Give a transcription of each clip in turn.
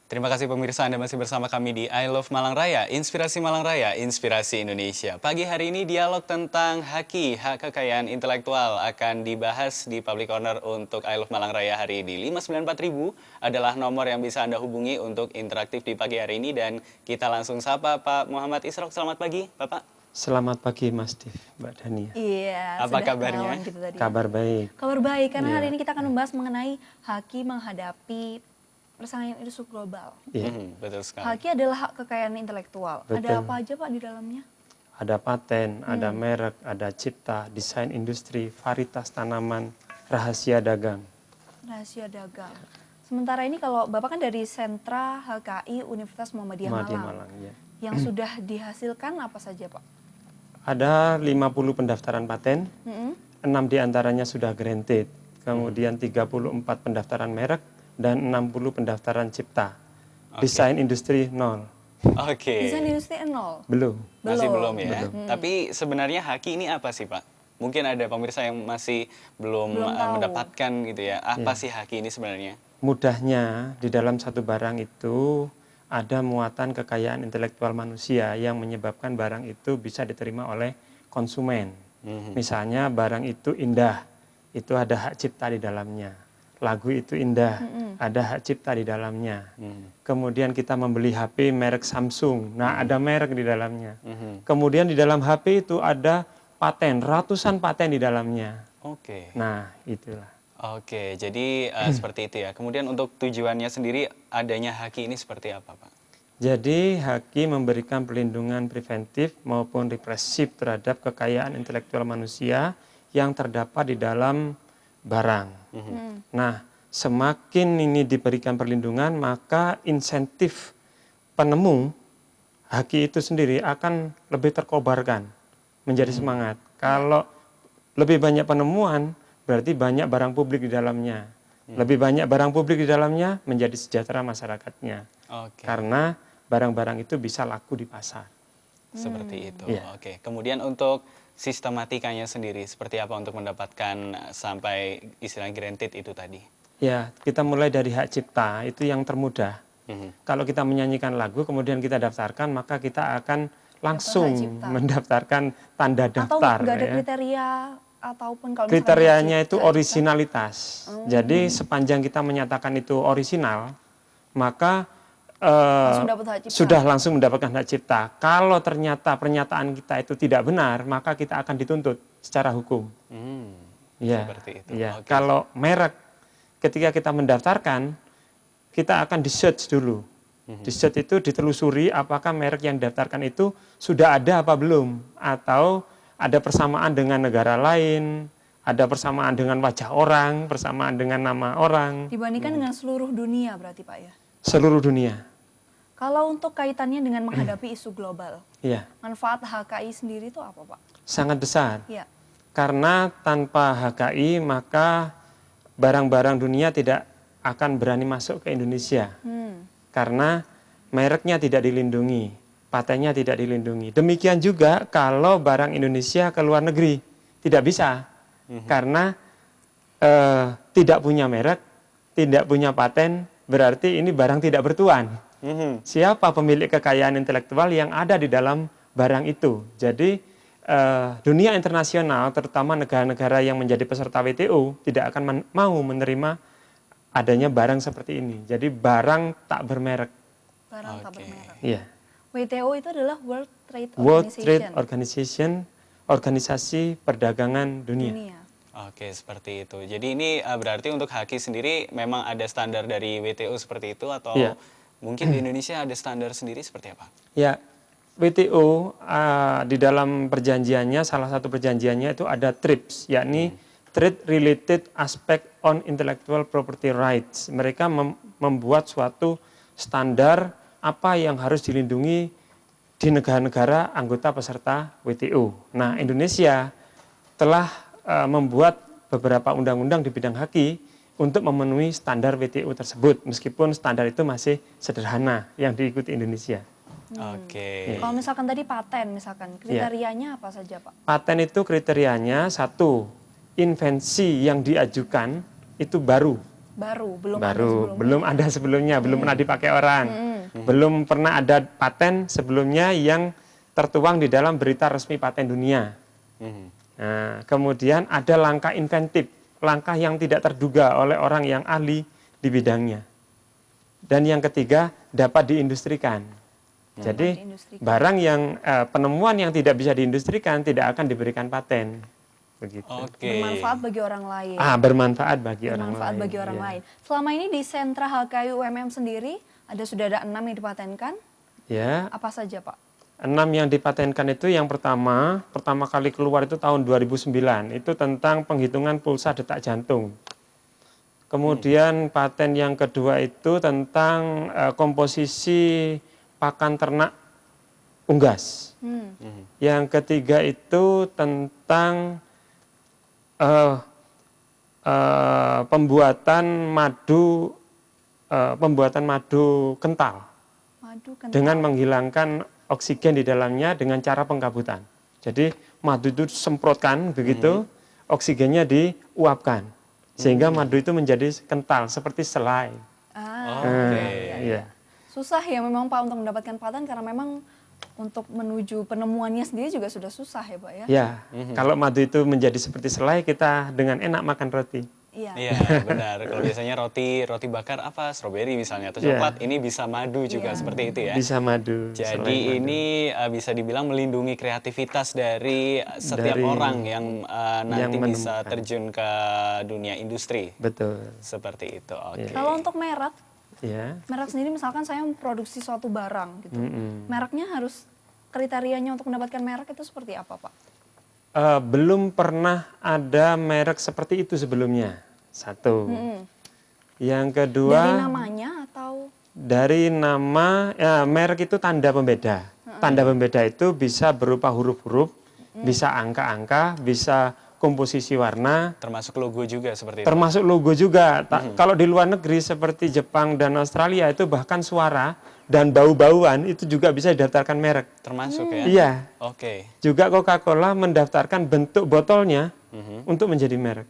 Terima kasih pemirsa, Anda masih bersama kami di I Love Malang Raya, Inspirasi Indonesia. Pagi hari ini dialog tentang hak kekayaan intelektual akan dibahas di Public Corner untuk I Love Malang Raya hari ini. 594.000 adalah nomor yang bisa Anda hubungi untuk interaktif di pagi hari ini dan kita langsung sapa Pak Muhammad Isrok. Selamat pagi, Bapak. Selamat pagi Mas Div, Mbak Dania. Iya, Apa sudah kabarnya? kenalan gitu tadi. Kabar baik. Kabar baik, karena Iya. hari ini kita akan membahas mengenai haki menghadapi persaingan isu global. Iya. Betul sekali. Haki adalah hak kekayaan intelektual. Betul. Ada apa aja Pak di dalamnya? Ada paten, ada merek, ada cipta, desain industri, varietas tanaman, rahasia dagang. Rahasia dagang. Sementara ini kalau Bapak kan dari Sentra HKI Universitas Muhammadiyah Muhammadiyah Malang. Malang, ya. Yang sudah dihasilkan apa saja Pak? Ada 50 pendaftaran paten, 6 diantaranya sudah granted. Kemudian 34 pendaftaran merek dan 60 pendaftaran cipta. Desain industri 0. Oke. Desain industri 0. Belum. Masih belum Belum. ya. Tapi sebenarnya haki ini apa sih, Pak? Mungkin ada pemirsa yang masih belum Belum tahu. mendapatkan gitu ya. Apa sih haki ini sebenarnya? Mudahnya di dalam satu barang itu ada muatan kekayaan intelektual manusia yang menyebabkan barang itu bisa diterima oleh konsumen. Misalnya barang itu indah, itu ada hak cipta di dalamnya. Lagu itu indah, ada hak cipta di dalamnya. Kemudian kita membeli HP merek Samsung, nah ada merek di dalamnya. Kemudian di dalam HP itu ada paten, ratusan paten di dalamnya. Oke. Nah itulah. Oke, jadi seperti itu ya. Kemudian untuk tujuannya sendiri adanya haki ini seperti apa, Pak? Jadi haki memberikan perlindungan preventif maupun represif terhadap kekayaan intelektual manusia yang terdapat di dalam barang. Nah, semakin ini diberikan perlindungan, maka insentif penemu haki itu sendiri akan lebih terkobarkan, menjadi semangat. Kalau lebih banyak penemuan, berarti banyak barang publik di dalamnya. Lebih banyak barang publik di dalamnya, menjadi sejahtera masyarakatnya. Oke. Karena barang-barang itu bisa laku di pasar. Seperti itu. Iya. Oke. Kemudian untuk sistematikanya sendiri seperti apa untuk mendapatkan sampai istilah granted itu tadi? Ya, kita mulai dari hak cipta, itu yang termudah. Kalau kita menyanyikan lagu, kemudian kita daftarkan, maka kita akan langsung hak cipta. mendaftarkan tanda Atau daftar. nggak ada ya. kriteria ataupun kalau misalkan Kriterianya hak itu cipta, originalitas. Jadi sepanjang kita menyatakan itu orisinal, maka langsung dapat hak cipta. sudah langsung mendapatkan hak cipta. Kalau ternyata pernyataan kita itu tidak benar, maka kita akan dituntut secara hukum. Ya, Seperti itu. ya. Oke. Kalau merek, ketika kita mendaftarkan, kita akan di-search dulu. Di-search itu ditelusuri apakah merek yang didaftarkan itu sudah ada apa belum, atau ada persamaan dengan negara lain, ada persamaan dengan wajah orang, persamaan dengan nama orang, Dibandingkan dengan seluruh dunia berarti Pak ya. seluruh dunia. Kalau untuk kaitannya dengan menghadapi isu global, Ya, manfaat HKI sendiri itu apa Pak? sangat besar. Iya. Karena tanpa HKI maka barang-barang dunia tidak akan berani masuk ke Indonesia. Karena mereknya tidak dilindungi, patennya tidak dilindungi. Demikian juga kalau barang Indonesia ke luar negeri, tidak bisa. Karena tidak punya merek, tidak punya paten, berarti ini barang tidak bertuan. Siapa pemilik kekayaan intelektual yang ada di dalam barang itu? Jadi dunia internasional, terutama negara-negara yang menjadi peserta WTO, tidak akan mau menerima adanya barang seperti ini. Jadi barang tak bermerek. Barang tak Oke. bermerek. Iya. WTO itu adalah World Trade World Organization. Trade Organization, organisasi perdagangan dunia. Oke, seperti itu. Jadi ini berarti untuk haki sendiri memang ada standar dari WTO seperti itu atau Iya. mungkin di Indonesia ada standar sendiri seperti apa? Ya, WTO di dalam perjanjiannya, salah satu perjanjiannya itu ada TRIPS, yakni Trade Related Aspect on Intellectual Property Rights. Mereka membuat suatu standar apa yang harus dilindungi di negara-negara anggota peserta WTO. Nah, Indonesia telah membuat beberapa undang-undang di bidang haki untuk memenuhi standar WTO tersebut, meskipun standar itu masih sederhana yang diikuti Indonesia. Oke. Kalau misalkan tadi paten, misalkan kriterianya apa saja Pak? Paten itu kriterianya satu, invensi yang diajukan itu baru. Belum ada baru, sebelumnya. belum ada sebelumnya, belum pernah dipakai orang, belum pernah ada paten sebelumnya yang tertuang di dalam berita resmi paten dunia. Mhm. Nah, kemudian ada langkah inventif, langkah yang tidak terduga oleh orang yang ahli di bidangnya. Dan yang ketiga, dapat diindustrikan. Jadi diindustrikan. barang yang penemuan yang tidak bisa diindustrikan tidak akan diberikan paten. Begitu. Oke. Bermanfaat bagi orang lain. Bermanfaat bagi orang Bermanfaat lain. bagi orang ya. lain. Selama ini di sentra HKI UMM sendiri sudah ada 6 yang dipatenkan. Ya, Apa saja, Pak? 6 yang dipatenkan itu yang pertama kali keluar itu tahun 2009, itu tentang penghitungan pulsa detak jantung. Kemudian paten yang kedua itu tentang komposisi pakan ternak unggas. Yang ketiga itu tentang pembuatan madu kental Madu kental. dengan menghilangkan oksigen di dalamnya dengan cara pengkabutan. Jadi madu itu disemprotkan begitu, oksigennya diuapkan sehingga madu itu menjadi kental seperti selai. Oke. Iya. Susah ya memang Pak untuk mendapatkan paten karena memang untuk menuju penemuannya sendiri juga sudah susah ya Pak ya. Ya, kalau madu itu menjadi seperti selai, kita dengan enak makan roti. Iya. Iya, benar. Kalau biasanya roti bakar apa? Stroberi misalnya atau Iya. coklat, ini bisa madu juga seperti itu ya. Bisa madu. Jadi selai madu. ini bisa dibilang melindungi kreativitas dari setiap Dari orang yang nanti yang bisa menemukan. terjun ke dunia industri. Betul. Seperti itu. Oke. Kalau untuk merek Ya. sendiri misalkan saya memproduksi suatu barang gitu. Mereknya harus kriterianya untuk mendapatkan merek itu seperti apa Pak? Belum pernah ada merek seperti itu sebelumnya. Satu. Yang kedua, Dari namanya atau dari nama, merek itu tanda pembeda. Tanda pembeda itu bisa berupa huruf-huruf, bisa angka-angka, bisa komposisi warna, Termasuk logo juga seperti itu. termasuk logo juga. Kalau di luar negeri seperti Jepang dan Australia itu bahkan suara dan bau-bauan itu juga bisa didaftarkan merek. Termasuk ya. Iya. Oke. Juga Coca-Cola mendaftarkan bentuk botolnya untuk menjadi merek.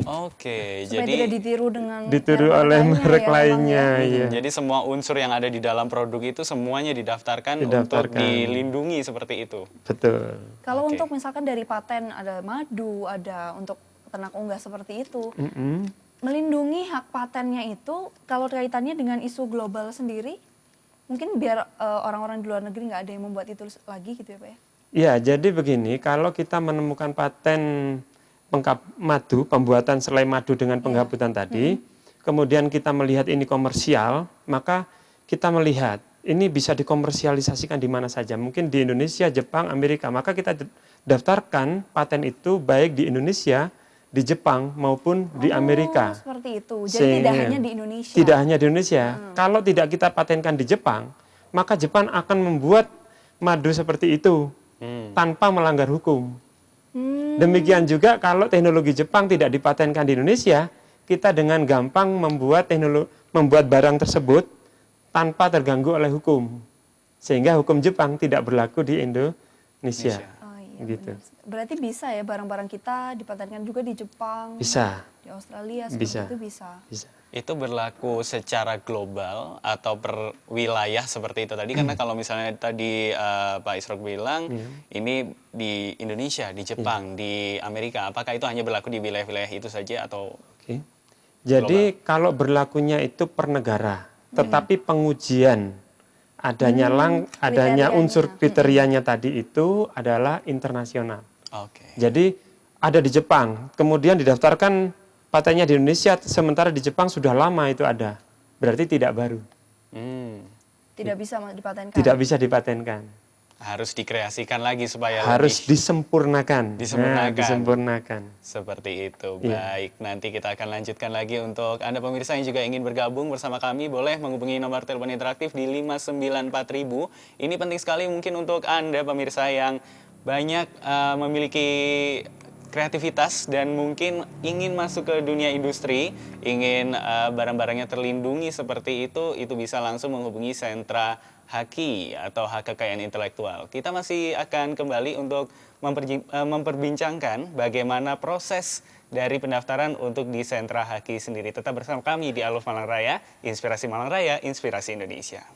Oke. supaya Jadi tidak ditiru dengan Ditiru merek oleh lainnya merek ya, Bang, lainnya. ya? Iya. Jadi semua unsur yang ada di dalam produk itu semuanya didaftarkan untuk Didaftarkan. dilindungi seperti itu. Betul. Kalau Oke. untuk misalkan dari paten ada madu, ada untuk ternak unggas seperti itu, melindungi hak patennya itu kalau kaitannya dengan isu global sendiri, mungkin biar orang-orang di luar negeri nggak ada yang membuat itu lagi gitu ya Pak ya? Ya, jadi begini, kalau kita menemukan paten madu, pembuatan selai madu dengan penghabutan tadi, kemudian kita melihat ini komersial, maka kita melihat ini bisa dikomersialisasikan di mana saja. Mungkin di Indonesia, Jepang, Amerika, maka kita daftarkan paten itu baik di Indonesia, di Jepang maupun di Amerika. Seperti itu. Jadi tidak Sehingga- hanya di Indonesia. Tidak hanya di Indonesia. Kalau tidak kita patenkan di Jepang, maka Jepang akan membuat madu seperti itu tanpa melanggar hukum. Demikian juga kalau teknologi Jepang tidak dipatenkan di Indonesia, kita dengan gampang membuat barang tersebut tanpa terganggu oleh hukum. Sehingga hukum Jepang tidak berlaku di Indonesia. Oh iya, Gitu. benar. Berarti bisa ya barang-barang kita dipatenkan juga di Jepang, Bisa, di Australia, seperti Bisa. itu bisa. bisa. Itu berlaku secara global atau per wilayah seperti itu tadi karena kalau misalnya tadi Pak Isrok bilang ini di Indonesia, di Jepang, di Amerika, apakah itu hanya berlaku di wilayah-wilayah itu saja atau Oke. Jadi kalau berlakunya itu per negara, tetapi pengujian adanya kriterianya. unsur kriterianya tadi itu adalah internasional. oke. Jadi ada di Jepang, kemudian didaftarkan patennya di Indonesia, sementara di Jepang sudah lama itu ada. Berarti tidak baru, Tidak bisa dipatenkan. tidak bisa dipatenkan. Harus dikreasikan lagi supaya Harus lebih disempurnakan. Disempurnakan. Disempurnakan. seperti itu. Iya. Baik, nanti kita akan lanjutkan lagi untuk Anda pemirsa yang juga ingin bergabung bersama kami, boleh menghubungi nomor telepon interaktif di 594.000. Ini penting sekali mungkin untuk Anda pemirsa yang banyak memiliki kreativitas dan mungkin ingin masuk ke dunia industri, ingin barang-barangnya terlindungi seperti itu bisa langsung menghubungi sentra Haki atau hak kekayaan intelektual. Kita masih akan kembali untuk memperbincangkan bagaimana proses dari pendaftaran untuk di sentra Haki sendiri. Tetap bersama kami di I Love Malang Raya, Inspirasi Malang Raya, Inspirasi Indonesia.